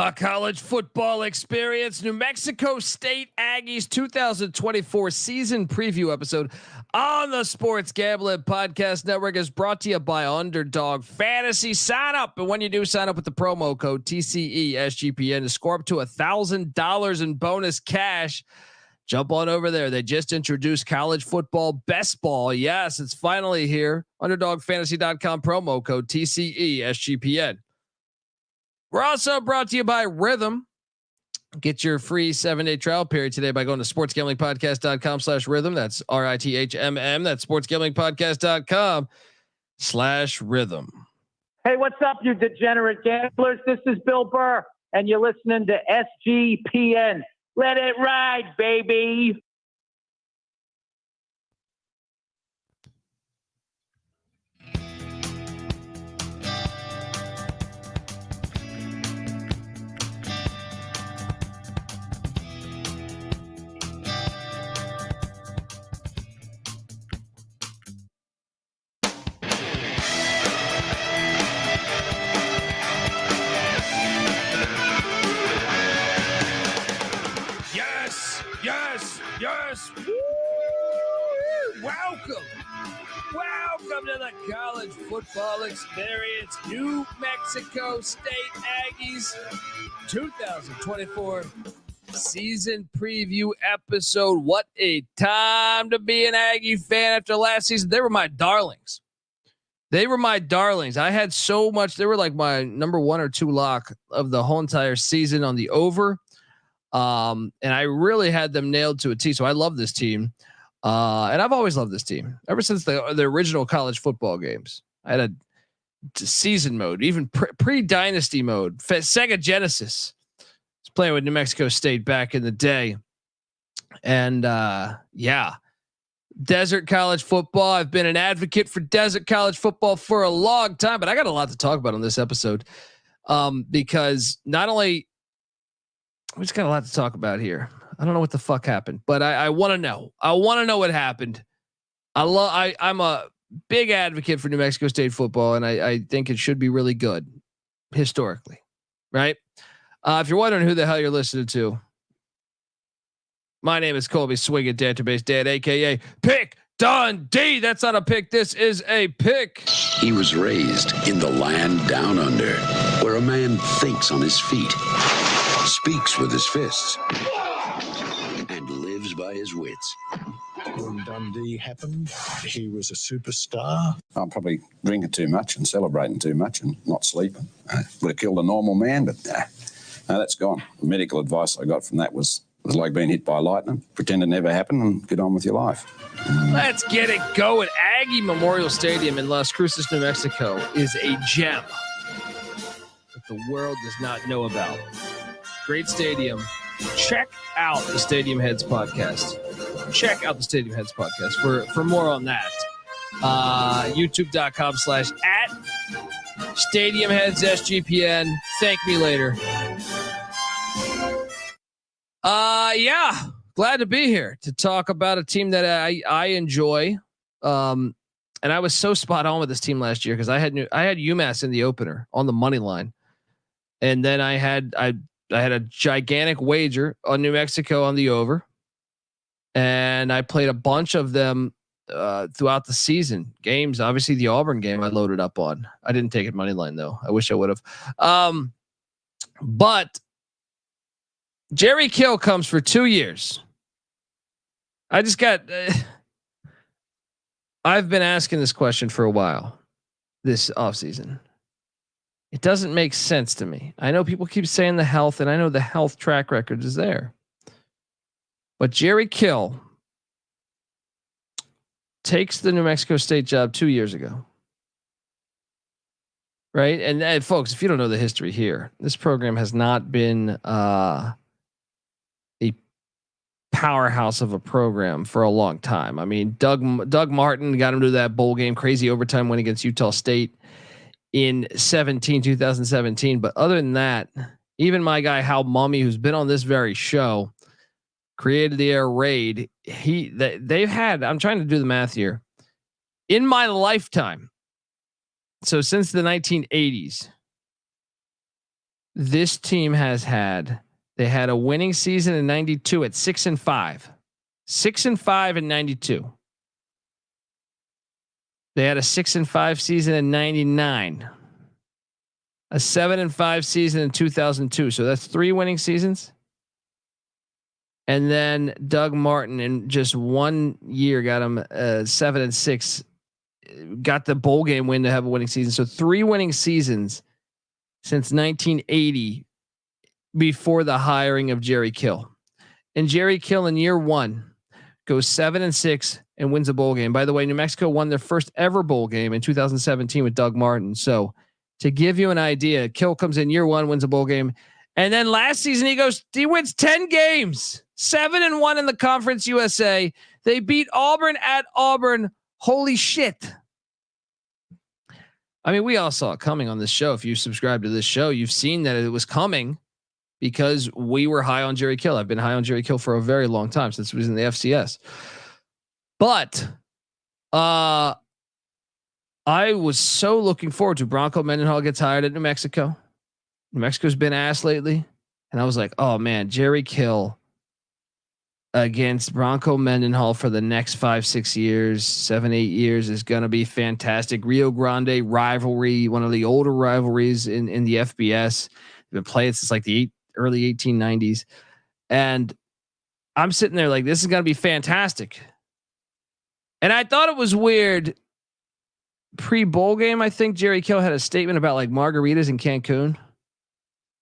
The college football experience, New Mexico State Aggies 2024 season preview episode on the Sports Gambling Podcast Network is brought to you by Underdog Fantasy. Sign up, and when you do, sign up with the promo code TCESGPN to score up to $1,000 in bonus cash. Jump on over there. They just introduced college football best ball. Yes, it's finally here. UnderdogFantasy.com promo code TCESGPN. We're also brought to you by Rhythm. Get your free 7-day trial period today by going to sportsgamblingpodcast.com/rhythm. That's RITHMM. That's sportsgamblingpodcast.com/rhythm. Hey, what's up, you degenerate gamblers? This is Bill Burr, and you're listening to SGPN. Let it ride, baby. Yes. Woo! Welcome to the college football experience. New Mexico State Aggies 2024 season preview episode. What a time to be an Aggie fan after last season. They were my darlings. I had so much. They were like my number 1 or 2 lock of the whole entire season on the over. And I really had them nailed to a T. So I love this team. And I've always loved this team ever since the original college football games. I had a season mode, even pre-dynasty mode, Sega Genesis. I was playing with New Mexico State back in the day. And, desert college football. I've been an advocate for desert college football for a long time, but I got a lot to talk about on this episode. Because not only, we just got a lot to talk about here. I don't know what the fuck happened, but I want to know. I want to know what happened. I'm a big advocate for New Mexico State football, and I think it should be really good historically, right? If you're wondering who the hell you're listening to, my name is Colby Swinging Database Dad, aka Pick Dundee. That's not a pick. This is a pick. He was raised in the land down under, where a man thinks on his feet, speaks with his fists, and lives by his wits. When Dundee happened, he was a superstar. I'm probably drinking too much and celebrating too much and not sleeping. Would have killed a normal man, but no, that's gone. The medical advice I got from that was like being hit by lightning. Pretend it never happened and get on with your life. Let's get it going. Aggie Memorial Stadium in Las Cruces, New Mexico is a gem that the world does not know about. Great stadium. Check out the Stadium Heads podcast. For more on that. YouTube.com/@StadiumHeadsSGPN. Thank me later. Glad to be here to talk about a team that I enjoy. And I was so spot on with this team last year because I had UMass in the opener on the money line. And then I had a gigantic wager on New Mexico on the over, and I played a bunch of them throughout the season games. Obviously, the Auburn game I loaded up on. I didn't take it money line though. I wish I would have. But Jerry Kill comes for 2 years. I just got. I've been asking this question for a while this offseason. It doesn't make sense to me. I know people keep saying the health, and I know the health track record is there. But Jerry Kill takes the New Mexico State job 2 years ago. Right? And folks, if you don't know the history here, this program has not been a powerhouse of a program for a long time. I mean, Doug Martin got him to that bowl game, crazy overtime win against Utah State in 2017. But other than that, even my guy Hal Mummy, who's been on this very show, created the air raid. They've had, I'm trying to do the math here, in my lifetime. So since the 1980s, this team has had. They had a winning season in 92 at 6-5, 6-5 in 92. They had a 6-5 season in 99, a 7-5 season in 2002. So that's 3 winning seasons. And then Doug Martin in just 1 year got him 7-6, got the bowl game win to have a winning season. So 3 winning seasons since 1980 before the hiring of Jerry Kill. And Jerry Kill in year 1 goes 7-6 and wins a bowl game. By the way, New Mexico won their first ever bowl game in 2017 with Doug Martin. So to give you an idea, Kill comes in year 1, wins a bowl game. And then last season he wins 10 games, 7-1 in the Conference USA. They beat Auburn at Auburn. Holy shit. I mean, we all saw it coming on this show. If you subscribe to this show, you've seen that it was coming because we were high on Jerry Kill. I've been high on Jerry Kill for a very long time since he was in the FCS. But I was so looking forward to Bronco Mendenhall gets hired at New Mexico. New Mexico's been ass lately. And I was like, oh man, Jerry Kill against Bronco Mendenhall for the next 5-6 years, 7-8 years is going to be fantastic. Rio Grande rivalry, one of the older rivalries in the FBS. They've been playing since like the early 1890s. And I'm sitting there like, this is going to be fantastic. And I thought it was weird. Pre-bowl game, I think Jerry Kill had a statement about like margaritas in Cancun,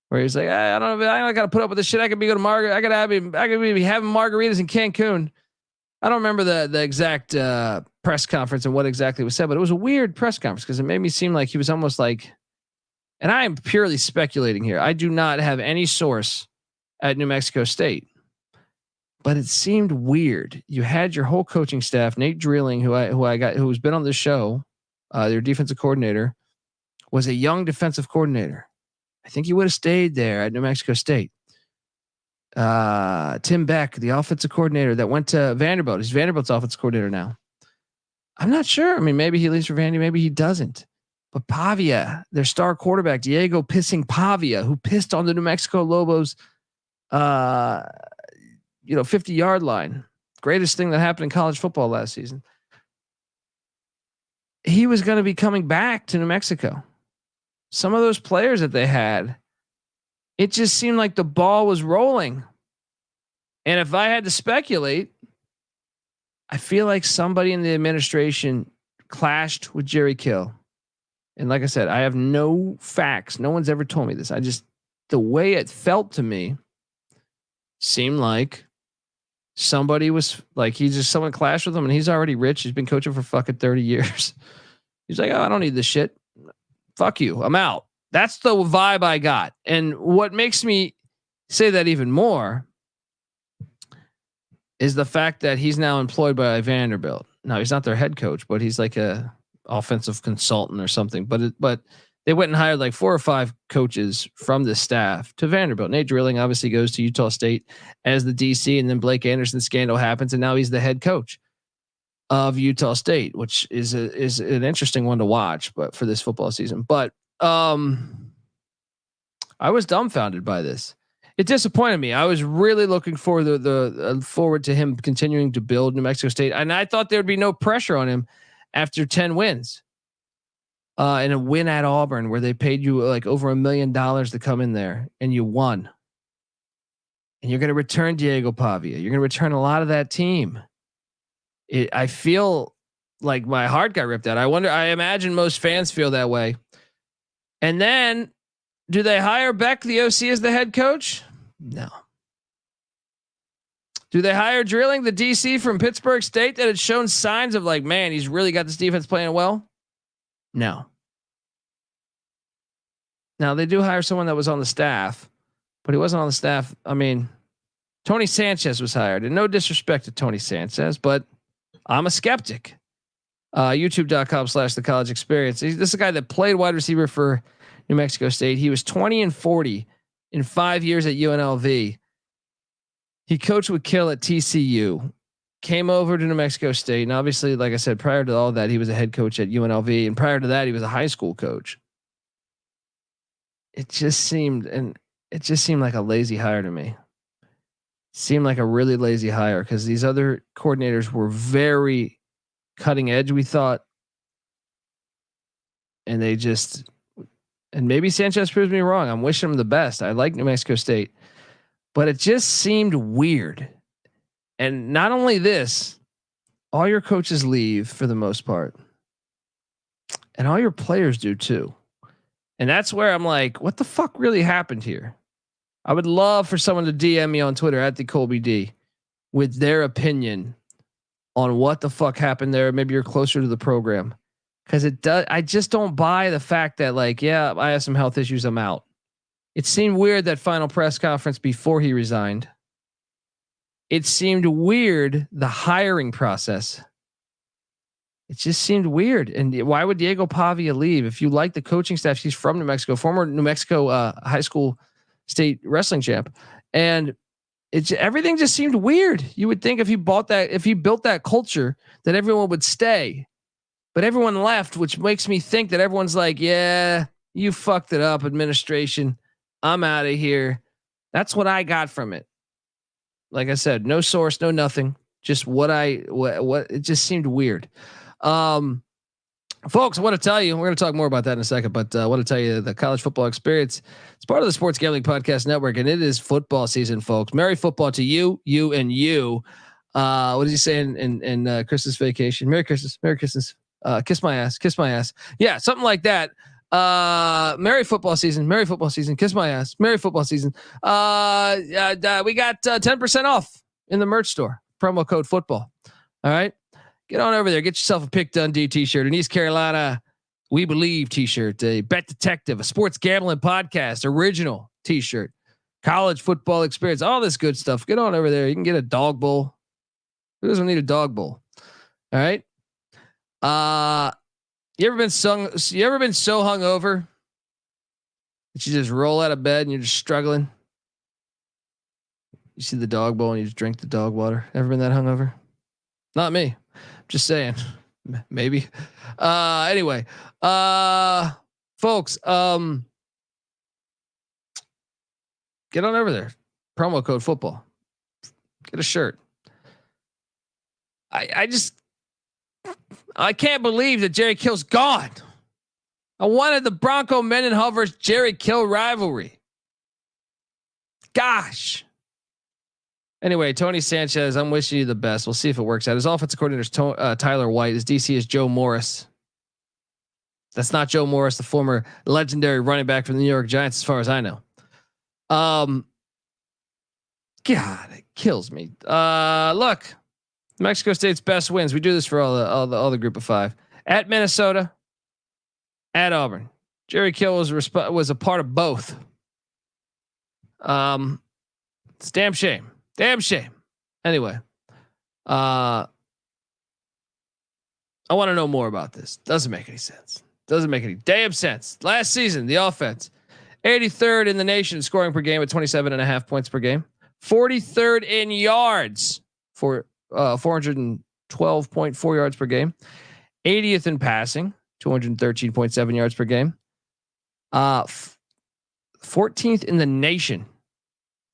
where he's like, I don't know, I got to put up with this shit. I could be going to I could be having margaritas in Cancun. I don't remember the exact press conference and what exactly was said, but it was a weird press conference because it made me seem like he was almost like, and I am purely speculating here. I do not have any source at New Mexico State, but it seemed weird. You had your whole coaching staff, Nate Drilling, who's been on this show, their defensive coordinator, was a young defensive coordinator. I think he would have stayed there at New Mexico State. Tim Beck, the offensive coordinator that went to Vanderbilt. He's Vanderbilt's offensive coordinator now. I'm not sure. I mean, maybe he leaves for Vandy, maybe he doesn't. But Pavia, their star quarterback, Diego pissing Pavia, who pissed on the New Mexico Lobos, 50-yard line. Greatest thing that happened in college football last season. He was going to be coming back to New Mexico. Some of those players that they had, it just seemed like the ball was rolling. And if I had to speculate, I feel like somebody in the administration clashed with Jerry Kill. And like I said, I have no facts. No one's ever told me this. The way it felt to me seemed like somebody was like, someone clashed with him and he's already rich. He's been coaching for fucking 30 years. He's like, oh, I don't need this shit. Fuck you. I'm out. That's the vibe I got. And what makes me say that even more is the fact that he's now employed by Vanderbilt. Now he's not their head coach, but he's like a offensive consultant or something. But they went and hired like 4 or 5 coaches from the staff to Vanderbilt. Nate Drilling obviously goes to Utah State as the DC, and then Blake Anderson scandal happens, and now he's the head coach of Utah State, which is an interesting one to watch, but for this football season. But I was dumbfounded by this. It disappointed me. I was really looking for forward to him continuing to build New Mexico State, and I thought there would be no pressure on him after 10 wins. And a win at Auburn where they paid you like over $1 million to come in there and you won. And you're going to return Diego Pavia. You're going to return a lot of that team. I feel like my heart got ripped out. I imagine most fans feel that way. And then do they hire Beck, the OC, as the head coach? No. Do they hire Drilling, the DC from Pittsburgh State that had shown signs of like, man, he's really got this defense playing well? No. Now they do hire someone that was on the staff, but he wasn't on the staff. I mean, Tony Sanchez was hired, and no disrespect to Tony Sanchez, but I'm a skeptic. YouTube.com/The College Experience. This is a guy that played wide receiver for New Mexico State. He was 20-40 in 5 years at UNLV. He coached with Kill at TCU, came over to New Mexico State. And obviously, like I said, prior to all that, he was a head coach at UNLV. And prior to that, he was a high school coach. it just seemed like a lazy hire to me. Seemed like a really lazy hire because these other coordinators were very cutting edge, we thought. And maybe Sanchez proves me wrong. I'm wishing him the best. I like New Mexico State, but it just seemed weird. And not only this, all your coaches leave for the most part, and all your players do too. And that's where I'm like, what the fuck really happened here? I would love for someone to DM me on Twitter at the Colby D with their opinion on what the fuck happened there. Maybe you're closer to the program. Cause it does. I just don't buy the fact that like, yeah, I have some health issues. I'm out. It seemed weird that final press conference before he resigned. It seemed weird. The hiring process. It just seemed weird. And why would Diego Pavia leave? If you like the coaching staff, he's from New Mexico, former New Mexico high school state wrestling champ. And everything just seemed weird. You would think if he built that culture that everyone would stay. But everyone left, which makes me think that everyone's like, yeah, you fucked it up, administration. I'm out of here. That's what I got from it. Like I said, no source, no nothing. Just what it just seemed weird. Folks, I want to tell you, we're going to talk more about that in a second, but I want to tell you the college football experience. It's part of the Sports Gambling Podcast Network, and it is football season, folks. Merry football to you, and you. What did he say in Christmas vacation? Merry Christmas. Kiss my ass. Yeah, something like that. Merry football season. Kiss my ass. Merry football season. We got 10% off in the merch store. Promo code football. All right. Get on over there. Get yourself a Pick Dundee t-shirt, an East Carolina We Believe t-shirt, a Bet Detective, a sports gambling podcast, original t-shirt, college football experience, all this good stuff. Get on over there. You can get a dog bowl. Who doesn't need a dog bowl? All right. You ever been so hungover that you just roll out of bed and you're just struggling? You see the dog bowl and you just drink the dog water. Ever been that hungover? Not me. Just saying. Maybe. Anyway, folks, get on over there. Promo code football. Get a shirt. I can't believe that Jerry Kill's gone. I wanted the Bronco Mendenhover's Jerry Kill rivalry. Gosh. Anyway, Tony Sanchez, I'm wishing you the best. We'll see if it works out. His offensive coordinator is Tyler White. His DC is Joe Morris. That's not Joe Morris, the former legendary running back from the New York Giants, as far as I know. God, it kills me. Look, Mexico State's best wins. We do this for all the group of five. At Minnesota, at Auburn. Jerry Kill was a part of both. It's damn shame. Damn shame. Anyway, I want to know more about this. Doesn't make any sense. Doesn't make any damn sense. Last season, the offense, 83rd in the nation scoring per game at 27.5 points per game. 43rd in yards for 412.4 yards per game. 80th in passing, 213.7 yards per game. 14th in the nation.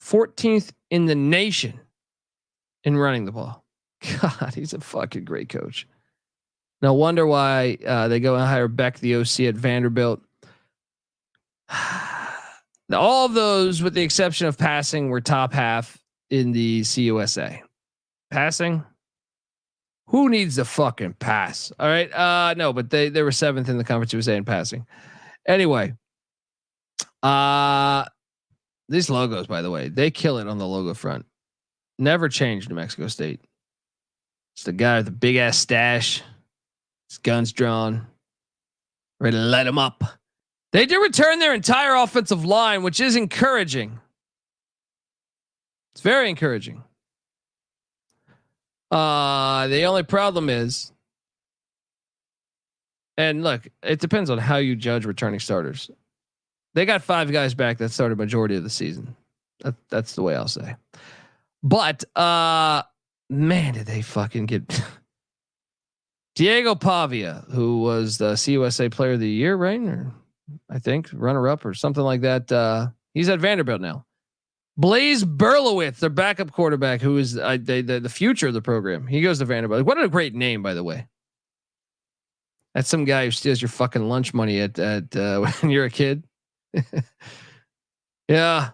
14th in the nation in running the ball. God, he's a fucking great coach. No wonder why they go and hire Beck, the OC at Vanderbilt. All of those, with the exception of passing, were top half in the CUSA. Passing, who needs the fucking pass? All right, no, but they were 7th in the Conference USA in passing. Anyway, these logos, by the way, they kill it on the logo front. Never changed New Mexico State. It's the guy with the big ass stash. His guns drawn. Ready to light him up. They did return their entire offensive line, which is encouraging. It's very encouraging. The only problem is, and look, it depends on how you judge returning starters. They got 5 guys back that started majority of the season. That's the way I'll say. But man, did they fucking get Diego Pavia, who was the CUSA Player of the Year, right? Or I think, runner up or something like that. He's at Vanderbilt now. Blaze Berlowitz, their backup quarterback, who is the future of the program. He goes to Vanderbilt. What a great name, by the way. That's some guy who steals your fucking lunch money at when you're a kid. Yeah,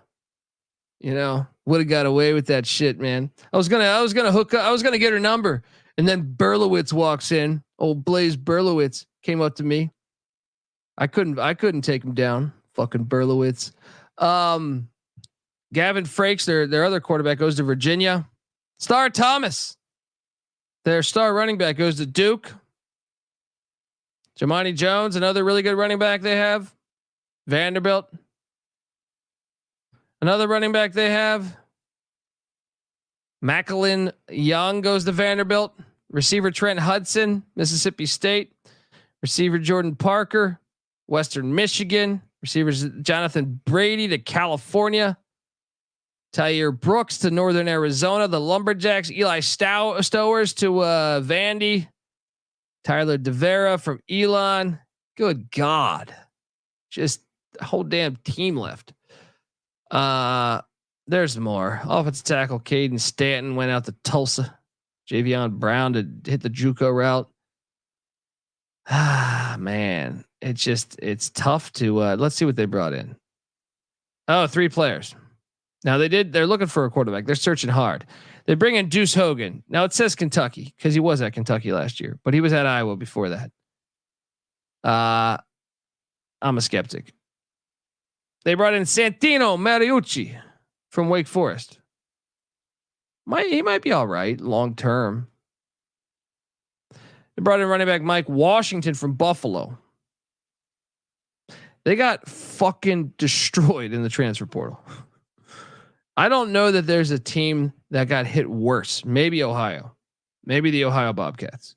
would have got away with that shit, man. I was gonna hook up. I was gonna get her number, and then Berlowitz walks in. Old Blaze Berlowitz came up to me. I couldn't take him down. Fucking Berlowitz. Gavin Frakes, their other quarterback, goes to Virginia. Star Thomas, their star running back, goes to Duke. Jamani Jones, another really good running back they have. Vanderbilt. Another running back they have. Macklin Young goes to Vanderbilt. Receiver Trent Hudson, Mississippi State. Receiver Jordan Parker, Western Michigan. Receivers Jonathan Brady to California. Tyre Brooks to Northern Arizona. The Lumberjacks, Eli Stowers to Vandy. Tyler DeVera from Elon. Good God. Just a whole damn team left. There's more. Offensive tackle Caden Stanton went out to Tulsa. Javion Brown to hit the JUCO route. Man, it's tough to let's see what they brought in. Oh, 3 players. Now they're looking for a quarterback. They're searching hard. They bring in Deuce Hogan. Now it says Kentucky because he was at Kentucky last year, but he was at Iowa before that. I'm a skeptic. They brought in Santino Mariucci from Wake Forest. He might be all right long term. They brought in running back Mike Washington from Buffalo. They got fucking destroyed in the transfer portal. I don't know that there's a team that got hit worse. Maybe Ohio. Maybe the Ohio Bobcats.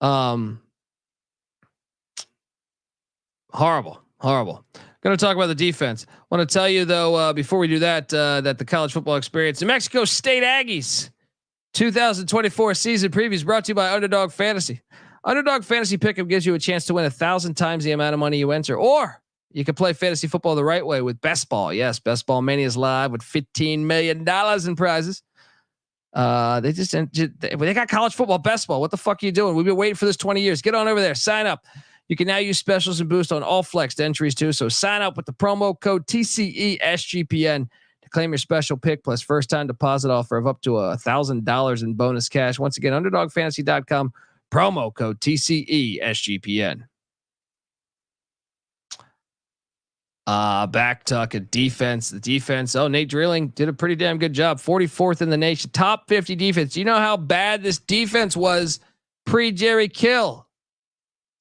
Horrible. Going to talk about the defense. Want to tell you though, before we do that, that the college football experience, New Mexico State Aggies 2024 season previews brought to you by Underdog Fantasy. Underdog Fantasy Pick'em gives you a chance to win 1,000 times the amount of money you enter, or you can play fantasy football the right way with Best Ball. Yes, Best Ball Mania is live with $15 million in prizes. They got college football best ball. What the fuck are you doing? We've been waiting for this 20 years. Get on over there. Sign up. You can now use specials and boost on all flexed entries too. So sign up with the promo code TCESGPN to claim your special pick plus first time deposit offer of up to $1,000 in bonus cash. Once again, underdogfantasy.com, promo code TCESGPN. Back talking defense. The defense. Oh, Nate Drilling did a pretty damn good job. 44th in the nation, top 50 defense. You know how bad this defense was pre-Jerry Kill.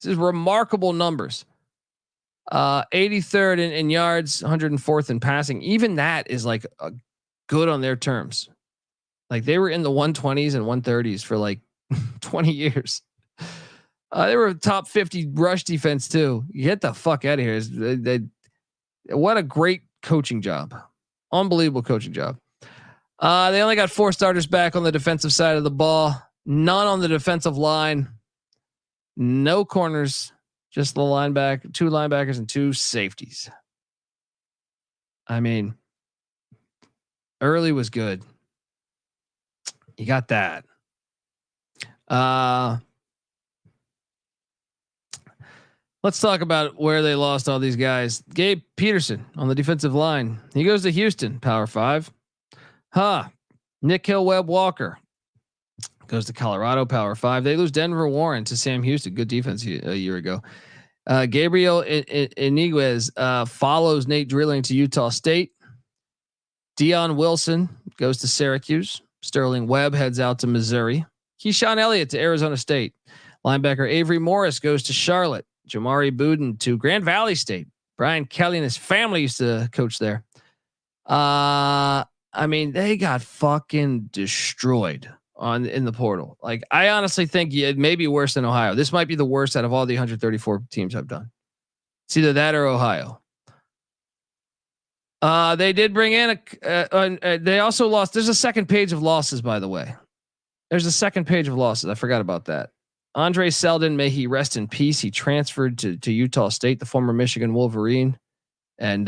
This is remarkable numbers. 83rd in yards, 104th in passing. Even that is like good on their terms. Like they were in the 120s and 130s for like 20 years. They were top 50 rush defense too. Get the fuck out of here. What a great coaching job. Unbelievable coaching job. They only got 4 starters back on the defensive side of the ball. None on the defensive line. No corners, just the 2 linebackers and 2 safeties. I mean, early was good. You got that. Let's talk about where they lost all these guys. Gabe Peterson on the defensive line. He goes to Houston, Power 5. Nick Hill, Webb Walker goes to Colorado, Power 5. They lose Denver Warren to Sam Houston. Good defense a year ago. Gabriel Iniguez follows Nate Drilling to Utah State. Dion Wilson goes to Syracuse. Sterling Webb heads out to Missouri. Keyshawn Elliott to Arizona State. Linebacker Avery Morris goes to Charlotte. Jamari Buden to Grand Valley State. Brian Kelly and his family used to coach there. I mean, they got fucking destroyed in the portal. Like, I honestly think it may be worse than Ohio. This might be the worst out of all the 134 teams I've done. It's either that or Ohio. They did bring in they also lost. There's a second page of losses, by the way. There's a second page of losses. I forgot about that. Andre Seldon, may he rest in peace. He transferred to Utah State, the former Michigan Wolverine, and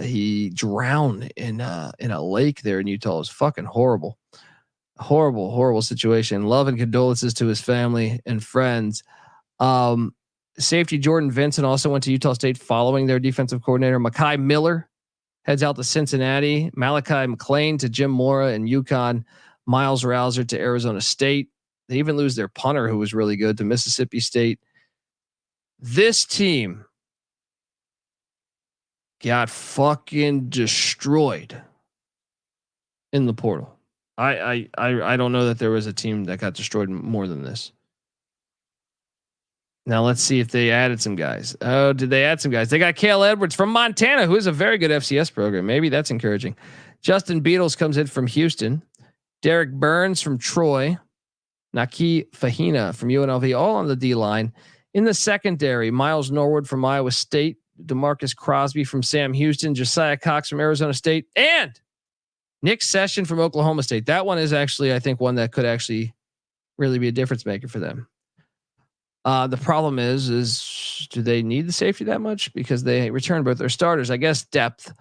he drowned in a lake there in Utah. It was fucking horrible. Horrible situation. Love and condolences to his family and friends. Safety Jordan Vincent also went to Utah State following their defensive coordinator. Makai Miller heads out to Cincinnati. Malachi McClain to Jim Mora and UConn. Miles Rouser to Arizona State. They even lose their punter, who was really good, to Mississippi State. This team got fucking destroyed in the portal. I don't know that there was a team that got destroyed more than this. Now let's see if they added some guys. Oh, did they add some guys? They got Cale Edwards from Montana, who is a very good FCS program. Maybe that's encouraging. Justin Beatles comes in from Houston. Derek Burns from Troy. Naki Fahina from UNLV, all on the D line. In the secondary, Miles Norwood from Iowa State. DeMarcus Crosby from Sam Houston. Josiah Cox from Arizona State. And Nick Session from Oklahoma State. That one is actually, I think, one that could actually really be a difference maker for them. The problem is do they need the safety that much? Because they returned both their starters. I guess depth.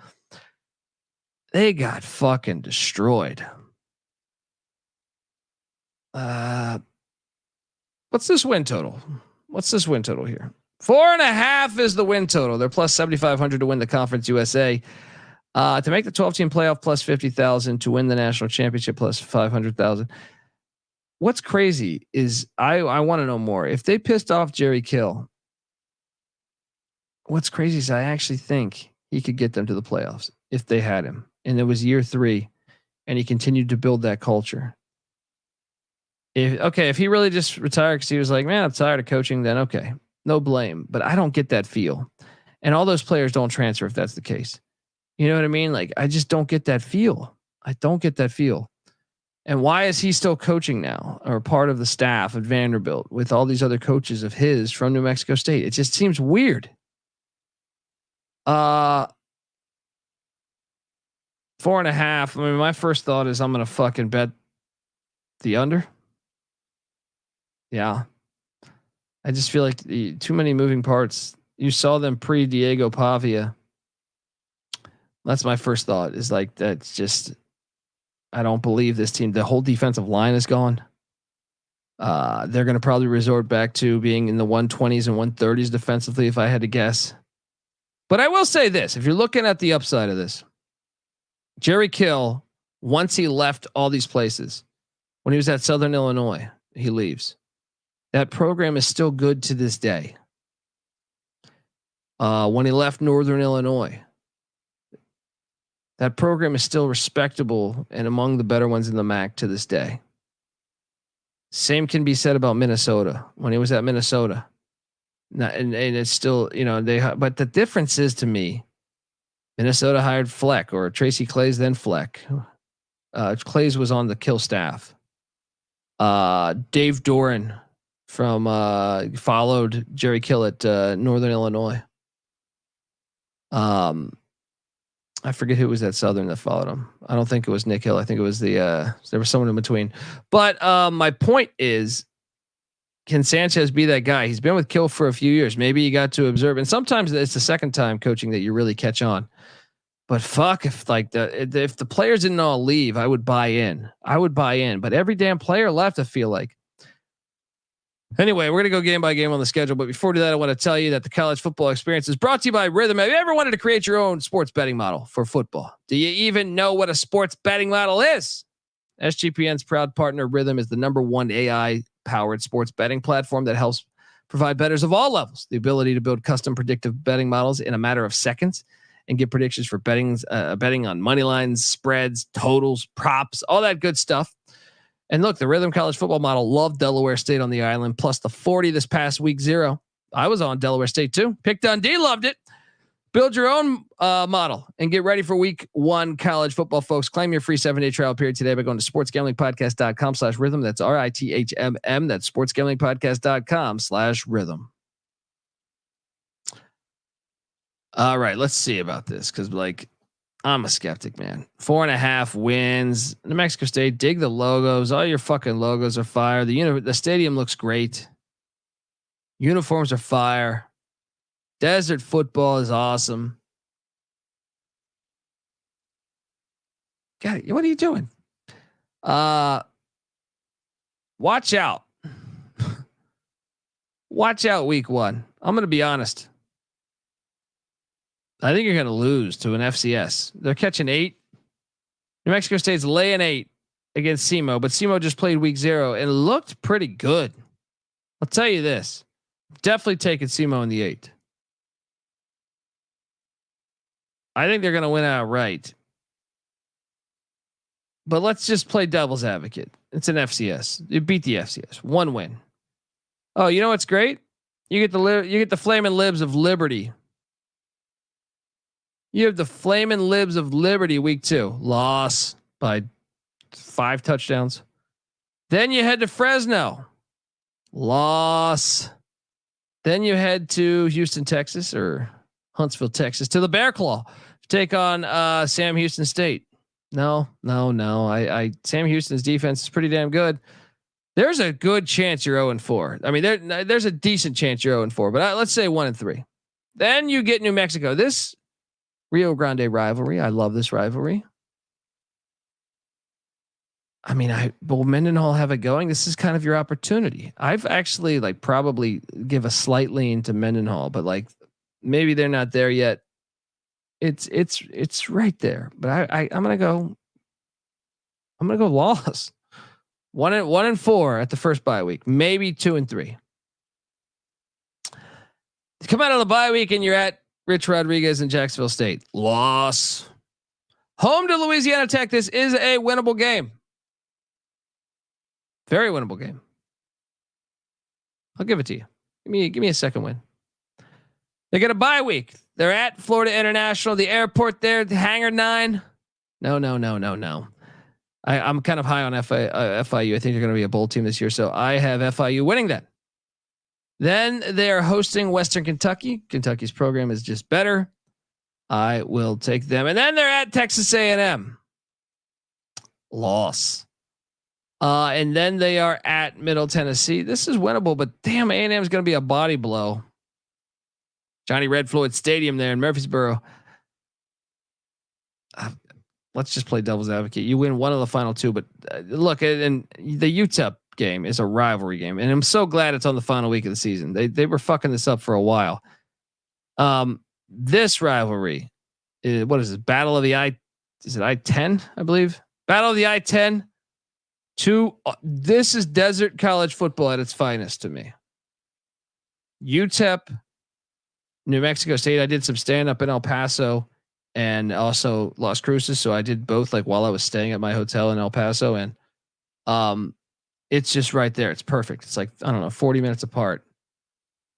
They got fucking destroyed. What's this win total? What's this win total here? 4.5 is the win total. They're plus 7,500 to win the Conference USA. To make the 12-team playoff, plus 50,000. To win the national championship, plus 500,000. What's crazy is I want to know more. If they pissed off Jerry Kill, what's crazy is I actually think he could get them to the playoffs if they had him. And it was year 3, and he continued to build that culture. If he really just retired because he was like, man, I'm tired of coaching, then okay, no blame. But I don't get that feel. And all those players don't transfer if that's the case. You know what I mean? Like, I just don't get that feel. I don't get that feel. And why is he still coaching now, or part of the staff at Vanderbilt with all these other coaches of his from New Mexico State? It just seems weird. 4.5. I mean, my first thought is I'm going to fucking bet the under. Yeah. I just feel like too many moving parts. You saw them pre Diego Pavia. That's my first thought, is like, that's just, I don't believe this team. The whole defensive line is gone. They're going to probably resort back to being in the 120s and 130s defensively, if I had to guess. But I will say this: if you're looking at the upside of this, Jerry Kill, once he left all these places, when he was at Southern Illinois, he leaves. That program is still good to this day. When he left Northern Illinois, that program is still respectable and among the better ones in the MAC to this day. Same can be said about Minnesota when he was at Minnesota. And it's still, but the difference is, to me, Minnesota hired Fleck, or Tracy Claeys, then Fleck. Claeys was on the Kill staff. Dave Doran followed Jerry Kill at Northern Illinois. I forget who was at Southern that followed him. I don't think it was Nick Hill. I think it was there was someone in between. But my point is, can Sanchez be that guy? He's been with Kill for a few years. Maybe he got to observe, and sometimes it's the second time coaching that you really catch on. But fuck, if the players didn't all leave, I would buy in. But every damn player left, I feel like. Anyway, we're going to go game by game on the schedule. But before we do that, I want to tell you that the college football experience is brought to you by Rhythm. Have you ever wanted to create your own sports betting model for football? Do you even know what a sports betting model is? SGPN's proud partner, Rhythm, is the #1 AI-powered sports betting platform that helps provide bettors of all levels the ability to build custom predictive betting models in a matter of seconds and get predictions for betting on money lines, spreads, totals, props, all that good stuff. And look, the Rhythm College football model loved Delaware State on the island, plus the 40 this past week 0. I was on Delaware State too. Pick Dundee loved it. Build your own model and get ready for week 1 college football, folks. Claim your free 7-day trial period today by going to sportsgamblingpodcast.com/rhythm. That's RITHMM. That's sportsgamblingpodcast.com/rhythm. All right, let's see about this, because I'm a skeptic, man. 4.5 wins. New Mexico State, dig the logos. All your fucking logos are fire. The stadium looks great. Uniforms are fire. Desert football is awesome. God, what are you doing? Watch out. Watch out week 1. I'm going to be honest. I think you're going to lose to an FCS. They're catching 8. New Mexico State's laying 8 against SEMO, but SEMO just played week 0 and looked pretty good. I'll tell you this. Definitely taking SEMO in the 8. I think they're going to win outright. But let's just play devil's advocate. It's an FCS. You beat the FCS. 1 win. Oh, you know what's great? You get the Flamin' Libs of Liberty. You have the Flamin' Libs of Liberty week 2. Loss by 5 touchdowns. Then you head to Fresno. Loss. Then you head to Houston, Texas, or Huntsville, Texas, to the Bear Claw to take on Sam Houston State. No. Sam Houston's defense is pretty damn good. There's a good chance you're 0-4. I mean, there's a decent chance you're 0-4, but let's say 1-3. Then you get New Mexico. This Rio Grande rivalry. I love this rivalry. I mean, will Mendenhall have it going? This is kind of your opportunity. I've actually probably give a slight lean to Mendenhall, but maybe they're not there yet. It's right there, but I'm gonna go loss. 1-4 at the first bye week, maybe 2-3. Come out of the bye week and you're at Rich Rodriguez in Jacksonville State. Loss. Home to Louisiana Tech. This is a winnable game. Very winnable game. I'll give it to you. Give me a second win. They get a bye week. They're at Florida International, the airport there, the Hangar 9. No. I'm kind of high on FIU. I think they're going to be a bowl team this year, so I have FIU winning that. Then they are hosting Western Kentucky. Kentucky's program is just better. I will take them. And then they're at Texas A&M. Loss. And then they are at Middle Tennessee. This is winnable, but damn, A&M is going to be a body blow. Johnny Red Floyd Stadium there in Murfreesboro. Let's just play devil's advocate. You win one of the final 2, but look, and the UTEP game is a rivalry game, and I'm so glad it's on the final week of the season. They were fucking this up for a while. This rivalry, what is it? Battle of the I-10? I believe Battle of the I-10. This is desert college football at its finest to me. UTEP, New Mexico State. I did some stand up in El Paso and also Las Cruces. So I did both while I was staying at my hotel in El Paso, and it's just right there. It's perfect. It's 40 minutes apart.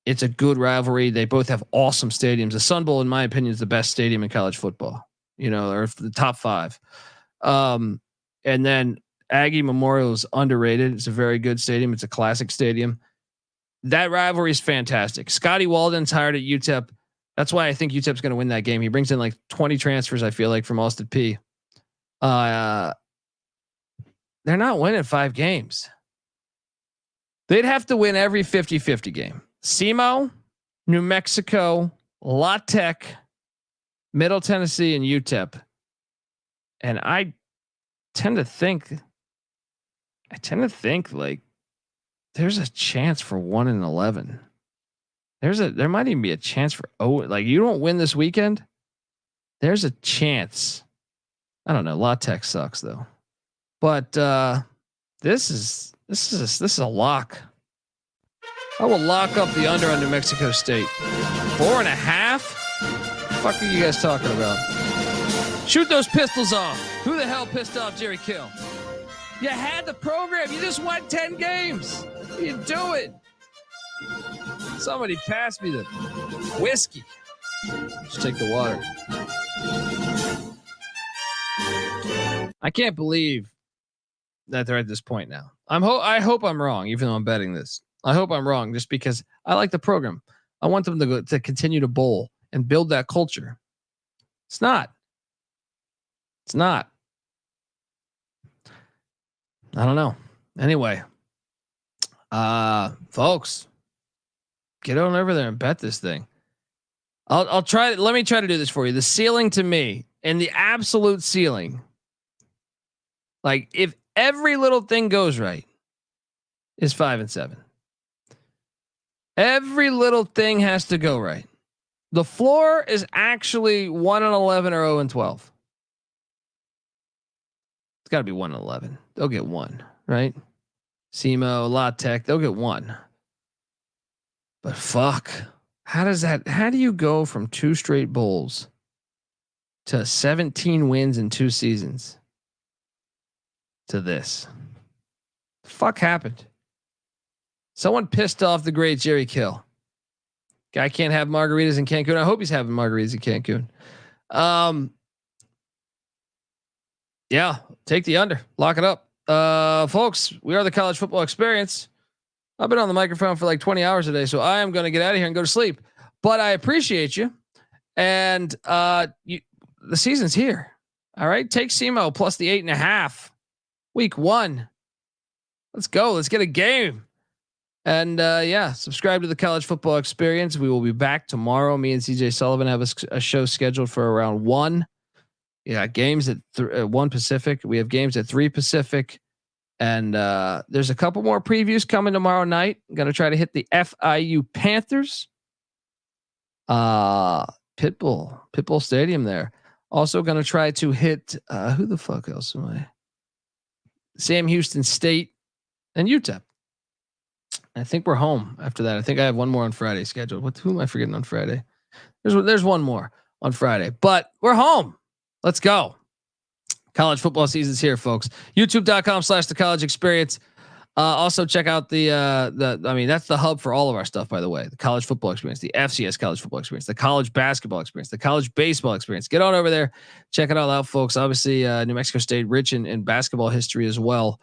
It's a good rivalry. They both have awesome stadiums. The Sun Bowl, in my opinion, is the best stadium in college football, or the top 5. And then Aggie Memorial is underrated. It's a very good stadium. It's a classic stadium. That rivalry is fantastic. Scotty Walden's hired at UTEP. That's why I think UTEP's going to win that game. He brings in 20 transfers, I feel from Austin P. They're not winning 5 games. They'd have to win every 50-50 game. SEMO, New Mexico, La Tech, Middle Tennessee, and UTEP. And I tend to think there's a chance for 1-11. There might even be a chance for you don't win this weekend. There's a chance. I don't know. La Tech sucks though, but this is a lock. I will lock up the under on New Mexico State. 4.5. Fuck are you guys talking about? Shoot those pistols off. Who the hell pissed off Jerry Kill? You had the program. You just won 10 games. What are you doing? Somebody pass me the whiskey. Just take the water. I can't believe that they're at this point now. I hope I'm wrong, even though I'm betting this. I hope I'm wrong, just because I like the program. I want them to continue to bowl and build that culture. It's not. I don't know. Anyway, folks, Get on over there and bet this thing. I'll try. Let me try to do this for you. The ceiling to me, and the absolute ceiling, like if every little thing goes right, is 5-7. Every little thing has to go right. The floor is actually 1-11 or 0-12. It's got to be 1-11. They'll get one, right? SEMO, La Tech, they'll get one. But fuck, how do you go from 2 straight bowls to 17 wins in 2 seasons to this? The fuck happened? Someone pissed off the great Jerry Kill. Guy can't have margaritas in Cancun. I hope he's having margaritas in Cancun. Yeah, take the under, lock it up. Folks, we are the College Football Experience. I've been on the microphone for like 20 hours a day, so I am going to get out of here and go to sleep. But I appreciate you. And the season's here. All right, take SEMO plus the 8.5. Week 1. Let's go. Let's get a game. And yeah, subscribe to the College Football Experience. We will be back tomorrow. Me and CJ Sullivan have a show scheduled for around 1. Yeah, games at 1 Pacific. We have games at 3 Pacific. And there's a couple more previews coming tomorrow night. I'm gonna try to hit the FIU Panthers. Pitbull Stadium there. Also gonna try to hit who the fuck else am I? Sam Houston State and UTEP. I think we're home after that. I think I have one more on Friday scheduled. Who am I forgetting on Friday? There's one more on Friday, but we're home. Let's go. College football season's here, folks. YouTube.com/the college experience. Also check out that's the hub for all of our stuff, by the way. The college football experience, the FCS college football experience, the college basketball experience, the college baseball experience. Get on over there. Check it all out, folks. Obviously, New Mexico State rich in basketball history as well.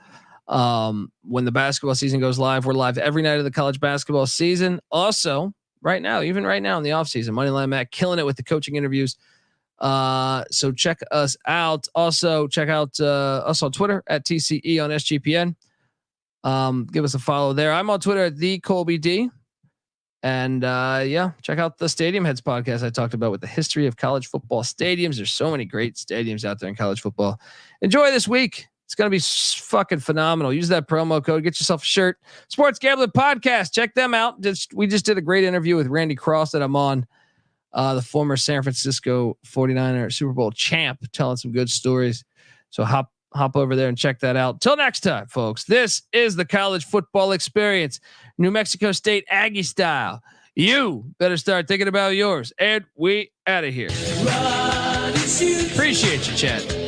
When the basketball season goes live, we're live every night of the college basketball season. Also, even right now in the off season, Moneyline Matt killing it with the coaching interviews. So check us out. Also check out us on Twitter at TCE on SGPN. Give us a follow there. I'm on Twitter at the Colby D. And yeah, check out the Stadium Heads podcast I talked about with the history of college football stadiums. There's so many great stadiums out there in college football. Enjoy this week. It's going to be fucking phenomenal. Use that promo code. Get yourself a shirt. Sports Gambling Podcast. Check them out. We just did a great interview with Randy Cross that I'm on. The former San Francisco 49er Super Bowl champ, telling some good stories. So hop over there and check that out. Till next time, folks. This is the College Football Experience, New Mexico State Aggie style. You better start thinking about yours. And we out of here. Appreciate you, Chad.